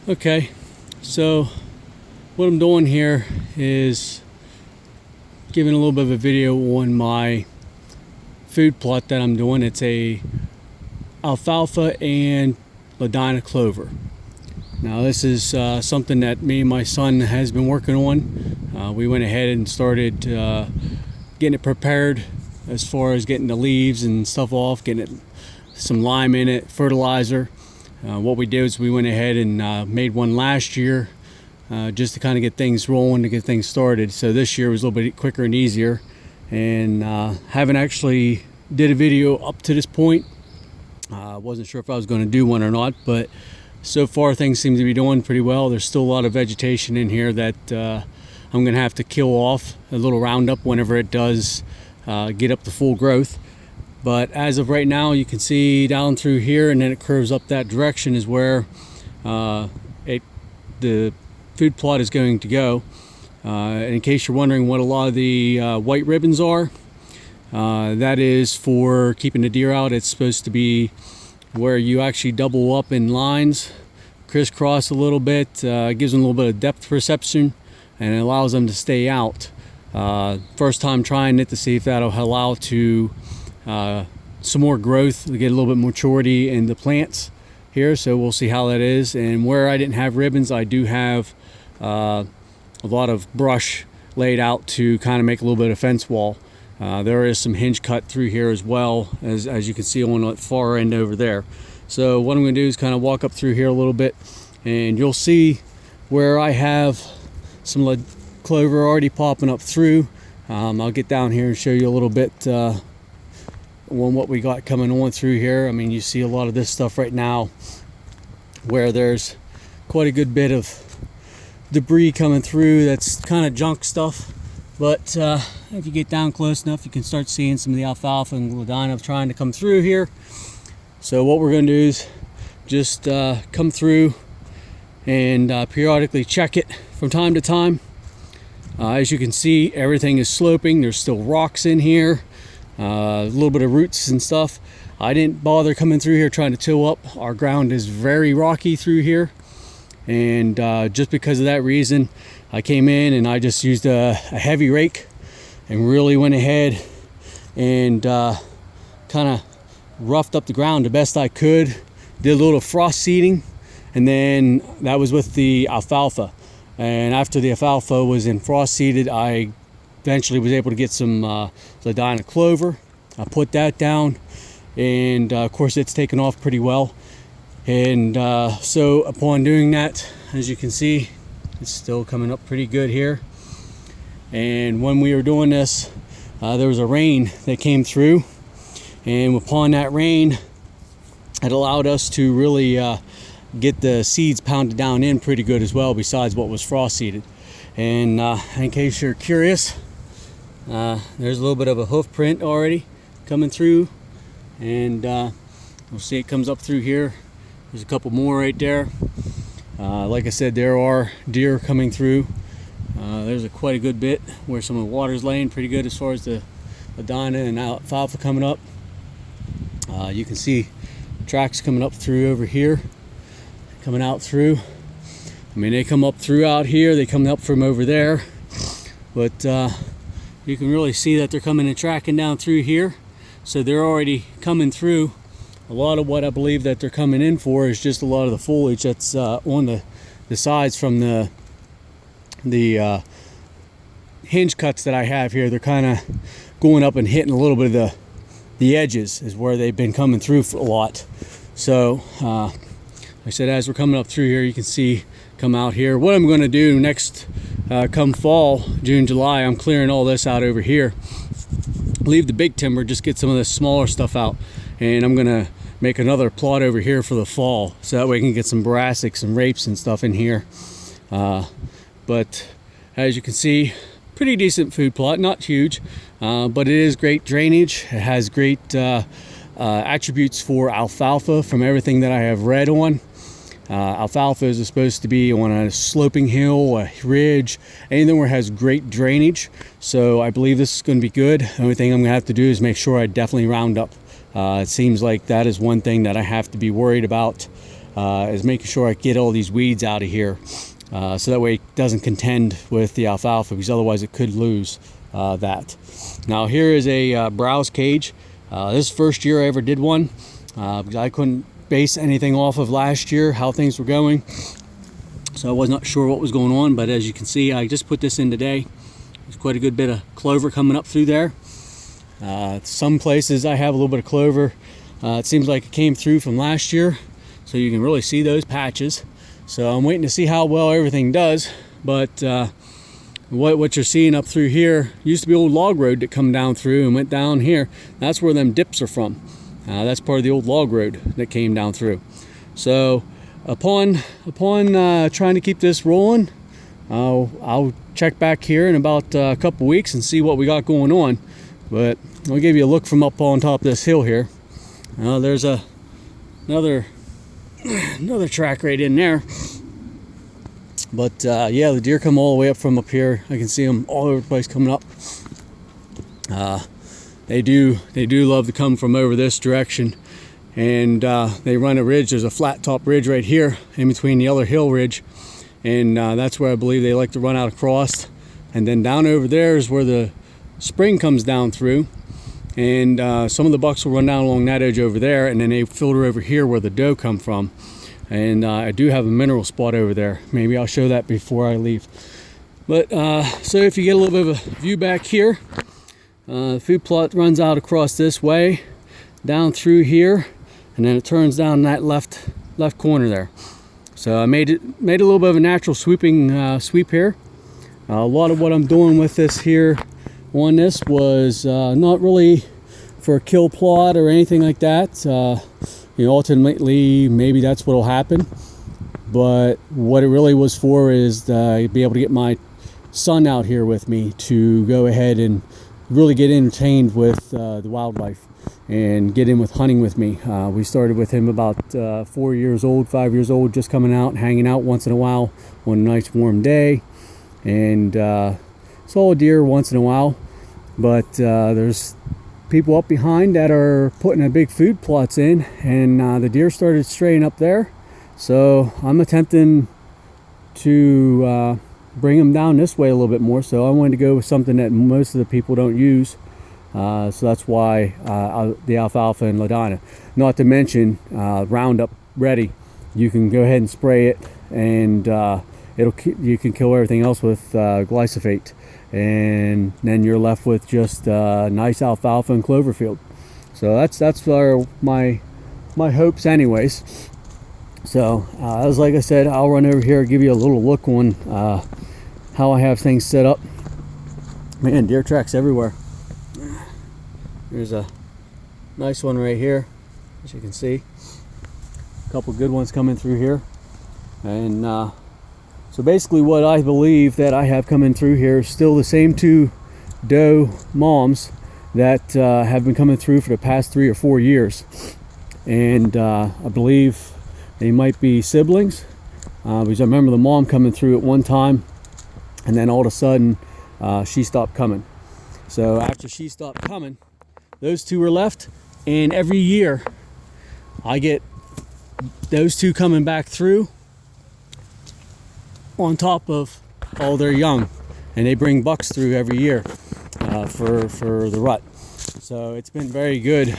Okay, so what I'm doing here is giving a little bit of a video on my food plot that I'm doing. It's a alfalfa and Ladino clover. Now this is something that me and my son has been working on. We went ahead and started getting it prepared as far as getting the leaves and stuff off, getting it some lime in it, fertilizer. What we did is we went ahead and made one last year just to kind of get things rolling, to get things started. So this year was a little bit quicker and easier, and haven't actually did a video up to this point. Wasn't sure if I was going to do one or not, but so far things seem to be doing pretty well. There's still a lot of vegetation in here that I'm going to have to kill off, a little Roundup, whenever it does get up to full growth. But as of right now, you can see down through here, and then it curves up that direction is where the food plot is going to go. In case you're wondering what a lot of the white ribbons are, that is for keeping the deer out. It's supposed to be where you actually double up in lines, crisscross a little bit, gives them a little bit of depth perception, and it allows them to stay out. First time trying it to see if that'll allow to some more growth, to get a little bit maturity in the plants here. So we'll see how that is. And where I didn't have ribbons, I do have a lot of brush laid out to kind of make a little bit of fence wall. There is some hinge cut through here as well, as you can see on the far end over there. So what I'm going to do is kind of walk up through here a little bit, and you'll see where I have some clover already popping up through. I'll get down here and show you a little bit on what we got coming on through here. I mean, you see a lot of this stuff right now where there's quite a good bit of debris coming through. That's kind of junk stuff, but if you get down close enough, you can start seeing some of the alfalfa and Ladino trying to come through here. So what we're going to do is just come through and periodically check it from time to time. As you can see, everything is sloping. There's still rocks in here, a little bit of roots and stuff. I didn't bother coming through here trying to till up. Our ground is very rocky through here, and just because of that reason, I came in and I just used a heavy rake and really went ahead and kind of roughed up the ground the best I could. Did a little frost seeding, and then that was with the alfalfa. And after the alfalfa was in frost seeded, I eventually was able to get some Ladino clover. I put that down, and of course it's taken off pretty well. And so upon doing that, as you can see, it's still coming up pretty good here. And when we were doing this, there was a rain that came through, and upon that rain, it allowed us to really get the seeds pounded down in pretty good as well, besides what was frost seeded. And in case you're curious, there's a little bit of a hoof print already coming through, and we'll see it comes up through here. There's a couple more right there. Like I said, there are deer coming through. There's quite a good bit where some of the water's laying pretty good as far as the Ladino and alfalfa coming up. You can see tracks coming up through over here, coming out through. I mean, they come up through out here, they come up from over there, but you can really see that they're coming and tracking down through here. So they're already coming through. A lot of what I believe that they're coming in for is just a lot of the foliage that's on the sides from the hinge cuts that I have here. They're kind of going up and hitting a little bit of the edges is where they've been coming through for a lot. So like I said, as we're coming up through here, you can see come out here. What I'm going to do next come fall, June, July, I'm clearing all this out over here. Leave the big timber, just get some of the smaller stuff out, and I'm going to make another plot over here for the fall, so that way we can get some brassicas and rapes and stuff in here. But as you can see, pretty decent food plot, not huge, but it is great drainage. It has great attributes for alfalfa from everything that I have read on. Alfalfa is supposed to be on a sloping hill, a ridge, anything where it has great drainage. So I believe this is going to be good. The only thing I'm going to have to do is make sure I definitely round up. It seems like that is one thing that I have to be worried about is making sure I get all these weeds out of here, so that way it doesn't contend with the alfalfa, because otherwise it could lose that. Now here is a browse cage. This is the first year I ever did one, because I couldn't base anything off of last year, how things were going. So I was not sure what was going on, but as you can see, I just put this in today. There's quite a good bit of clover coming up through there. Some places I have a little bit of clover. It seems like it came through from last year, so you can really see those patches. So I'm waiting to see how well everything does. But what you're seeing up through here used to be old log road that come down through and went down here. That's where them dips are from. That's part of the old log road that came down through. So upon trying to keep this rolling, I'll check back here in about a couple weeks and see what we got going on. But I'll give you a look from up on top of this hill here. There's another track right in there. But yeah, the deer come all the way up from up here. I can see them all over the place coming up. They do love to come from over this direction. And they run a ridge. There's a flat top ridge right here in between the other hill ridge, and that's where I believe they like to run out across. And then down over there is where the spring comes down through, and some of the bucks will run down along that edge over there, and then they filter over here where the doe come from. And I do have a mineral spot over there. Maybe I'll show that before I leave. But so if you get a little bit of a view back here, the food plot runs out across this way, down through here, and then it turns down that left corner there. So I made a little bit of a natural sweeping sweep here. A lot of what I'm doing with this here on this was not really for a kill plot or anything like that. Ultimately maybe that's what'll happen, but what it really was for is to be able to get my son out here with me to go ahead and really get entertained with the wildlife and get in with hunting with me. We started with him about 5 years old, just coming out and hanging out once in a while on a nice warm day, and saw a deer once in a while. But there's people up behind that are putting a big food plots in, and the deer started straying up there. So I'm attempting to bring them down this way a little bit more. So I wanted to go with something that most of the people don't use. So that's why the Alfalfa and Ladino. Not to mention Roundup Ready. You can go ahead and spray it, and you can kill everything else with glyphosate, and then you're left with just nice alfalfa and clover field. So that's my hopes, anyways. So as like I said, I'll run over here and give you a little look on how I have things set up. Man, deer tracks everywhere. There's a nice one right here, as you can see. A couple good ones coming through here. And so basically what I believe that I have coming through here is still the same two doe moms that have been coming through for the past 3 or 4 years. And I believe they might be siblings, because I remember the mom coming through at one time, and then all of a sudden she stopped coming. So after she stopped coming, those two were left, and every year I get those two coming back through on top of all their young, and they bring bucks through every year for the rut. So it's been very good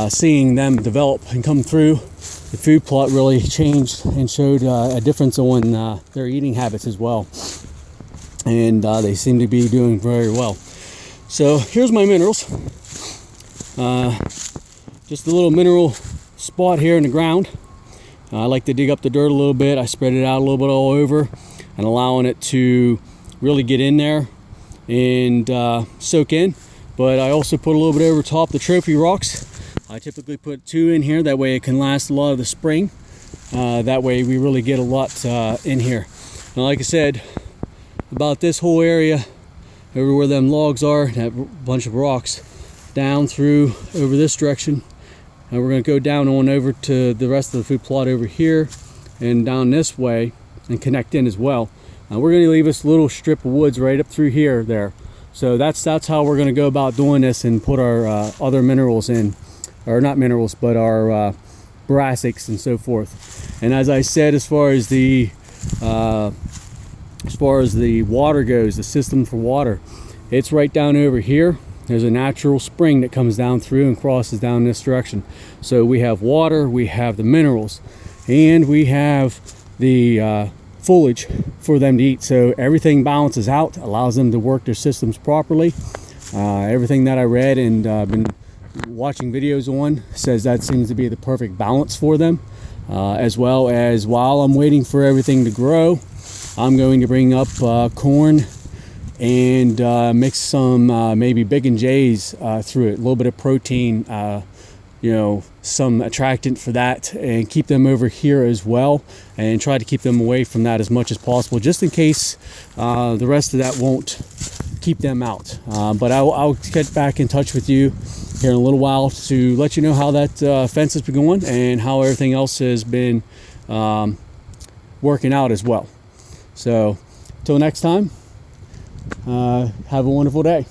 seeing them develop and come through. The food plot really changed and showed a difference on their eating habits as well, and they seem to be doing very well. So here's my minerals. Just a little mineral spot here in the ground. I like to dig up the dirt a little bit. I spread it out a little bit all over, and allowing it to really get in there and soak in. But I also put a little bit over top the trophy rocks. I typically put 2 in here, that way it can last a lot of the spring. That way we really get a lot in here. Now, like I said, about this whole area over where them logs are, that bunch of rocks, down through over this direction, and we're going to go down on over to the rest of the food plot over here and down this way and connect in as well. We're going to leave this little strip of woods right up through here there. So that's how we're going to go about doing this, and put our other minerals in, or not minerals, but our brassicas and so forth. And as I said, as far as the water goes, the system for water, it's right down over here. There's a natural spring that comes down through and crosses down this direction. So we have water, we have the minerals, and we have the foliage for them to eat. So everything balances out, allows them to work their systems properly. Everything that I read and been watching videos on says that seems to be the perfect balance for them. As well as, while I'm waiting for everything to grow, I'm going to bring up corn and mix some maybe Big and J's through it. A little bit of protein, some attractant for that, and keep them over here as well, and try to keep them away from that as much as possible, just in case the rest of that won't keep them out. But I'll get back in touch with you here in a little while to let you know how that fence has been going and how everything else has been working out as well. So, till next time, have a wonderful day.